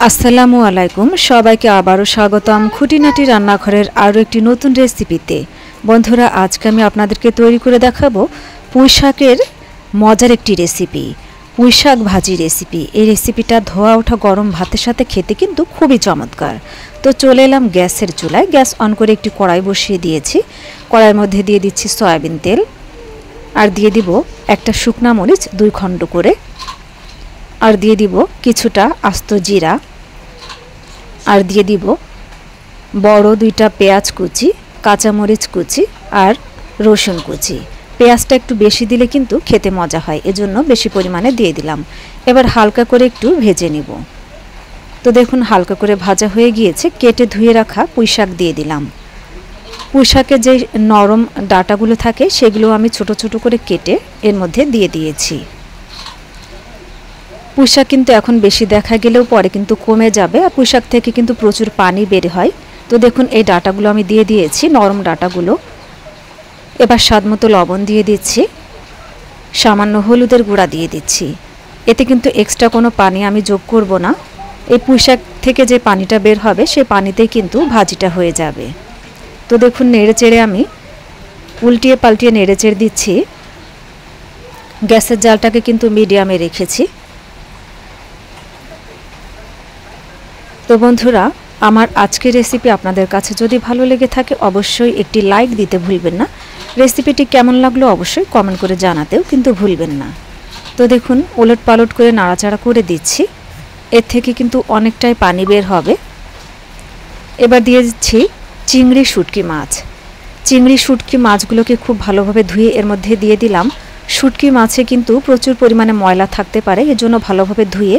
আসসালামু আলাইকুম সবাইকে আবারও স্বাগতম খুঁটিনাটি রান্নাঘরের আরও একটি নতুন রেসিপিতে। বন্ধুরা, আজকে আমি আপনাদেরকে তৈরি করে দেখাবো পুঁইশাকের মজার একটি রেসিপি, পুঁইশাক ভাজি রেসিপি। এই রেসিপিটা ধোয়া ওঠা গরম ভাতের সাথে খেতে কিন্তু খুবই চমৎকার। তো চলে এলাম গ্যাসের চুলায়, গ্যাস অন করে একটি কড়াই বসিয়ে দিয়েছি। কড়াইয়ের মধ্যে দিয়ে দিচ্ছি সয়াবিন তেল, আর দিয়ে দিব একটা শুকনা মরিচ 2 খণ্ড করে, আর দিয়ে দিব কিছুটা আস্ত জিরা, আর দিয়ে দিব বড় 2টা পেঁয়াজ কুচি, কাঁচামরিচ কুচি আর রসুন কুচি। পেঁয়াজটা একটু বেশি দিলে কিন্তু খেতে মজা হয়, এজন্য বেশি পরিমাণে দিয়ে দিলাম। এবার হালকা করে একটু ভেজে নিব। তো দেখুন হালকা করে ভাজা হয়ে গিয়েছে। কেটে ধুয়ে রাখা পুঁইশাক দিয়ে দিলাম। পুঁইশাকের যে নরম ডাঁটাগুলো থাকে সেগুলো আমি ছোট ছোট করে কেটে এর মধ্যে দিয়ে দিয়েছি। পুঁইশাক কিন্তু এখন বেশি দেখা গেলেও পরে কিন্তু কমে যাবে, আর পুঁইশাক থেকে কিন্তু প্রচুর পানি বের হয়। তো দেখুন এই ডাঁটাগুলো আমি দিয়ে দিয়েছি, নরম ডাঁটাগুলো। এবার স্বাদমতো লবণ দিয়ে দিচ্ছি, সামান্য হলুদের গুঁড়া দিয়ে দিচ্ছি। এতে কিন্তু এক্সট্রা কোনো পানি আমি যোগ করব না। এই পুঁইশাক থেকে যে পানিটা বের হবে সেই পানিতেই কিন্তু ভাজিটা হয়ে যাবে। তো দেখুন নেড়েচেড়ে আমি উল্টিয়ে পাল্টিয়ে নেড়েচেড়ে দিচ্ছি। গ্যাসের জালটাকে কিন্তু মিডিয়ামে রেখেছি। তো বন্ধুরা, আমার আজকের রেসিপি আপনাদের কাছে যদি ভালো লেগে থাকে অবশ্যই একটি লাইক দিতে ভুলবেন না। রেসিপিটি কেমন লাগলো অবশ্যই কমেন্ট করে জানাতেও কিন্তু ভুলবেন না। তো দেখুন ওলট পালট করে নাড়াচাড়া করে দিচ্ছি। এর থেকে কিন্তু অনেকটাই পানি বের হবে। এবার দিয়ে দিচ্ছি চিংড়ি শুটকি মাছ। চিংড়ি শুটকি মাছগুলোকে খুব ভালোভাবে ধুয়ে এর মধ্যে দিয়ে দিলাম। শুটকি মাছে কিন্তু প্রচুর পরিমাণে ময়লা থাকতে পারে, এজন্য ভালোভাবে ধুয়ে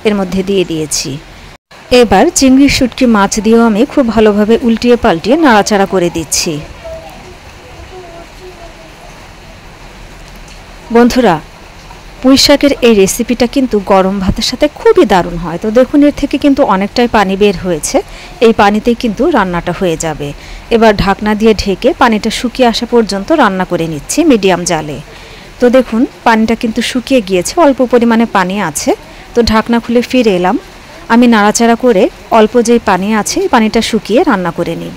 এর মধ্যে দিয়ে দিয়েছি। এবার চিংড়ি শুটকি মাছ দিয়েও আমি খুব ভালোভাবে উল্টিয়ে পাল্টিয়ে নাড়াচাড়া করে দিচ্ছি। বন্ধুরা, পুঁইশাকের এই রেসিপিটা কিন্তু গরম ভাতের সাথে খুবই দারুণ হয়। তো দেখুন এর থেকে কিন্তু অনেকটাই পানি বের হয়েছে, এই পানিতেই কিন্তু রান্নাটা হয়ে যাবে। এবার ঢাকনা দিয়ে ঢেকে পানিটা শুকিয়ে আসা পর্যন্ত রান্না করে নিচ্ছি মিডিয়াম জালে। তো দেখুন পানিটা কিন্তু শুকিয়ে গিয়েছে, অল্প পরিমাণে পানি আছে। তো ঢাকনা খুলে ফিরে এলাম। আমি নাড়াচাড়া করে অল্প যেই পানি আছে এই পানিটা শুকিয়ে রান্না করে নিব।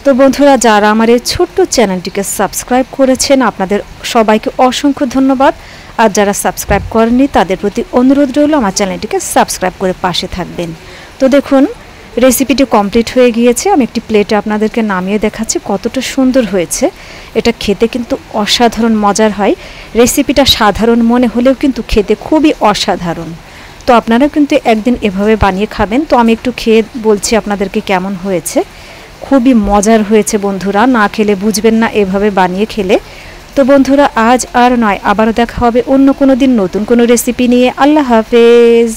তো বন্ধুরা, যারা আমার এই ছোট্ট চ্যানেলটিকে সাবস্ক্রাইব করেছেন আপনাদের সবাইকে অসংখ্য ধন্যবাদ। আর যারা সাবস্ক্রাইব করেননি তাদের প্রতি অনুরোধ রইল আমার চ্যানেলটিকে সাবস্ক্রাইব করে পাশে থাকবেন। তো দেখুন রেসিপিটি কমপ্লিট হয়ে গিয়েছে। আমি একটি প্লেটে আপনাদেরকে নামিয়ে দেখাচ্ছি কতটা সুন্দর হয়েছে। এটা খেতে কিন্তু অসাধারণ মজার হয়। রেসিপিটা সাধারণ মনে হলেও কিন্তু খেতে খুবই অসাধারণ। তো আপনারা কিন্তু একদিন এভাবে বানিয়ে খাবেন। তো আমি একটু খেয়ে বলছি আপনাদেরকে কেমন হয়েছে। খুবই মজার হয়েছে বন্ধুরা, না খেলে বুঝবেন না এভাবে বানিয়ে খেলে। তো বন্ধুরা, আজ আর নয়, আবারও দেখা হবে অন্য কোনো দিন নতুন কোনো রেসিপি নিয়ে। আল্লাহ হাফেজ।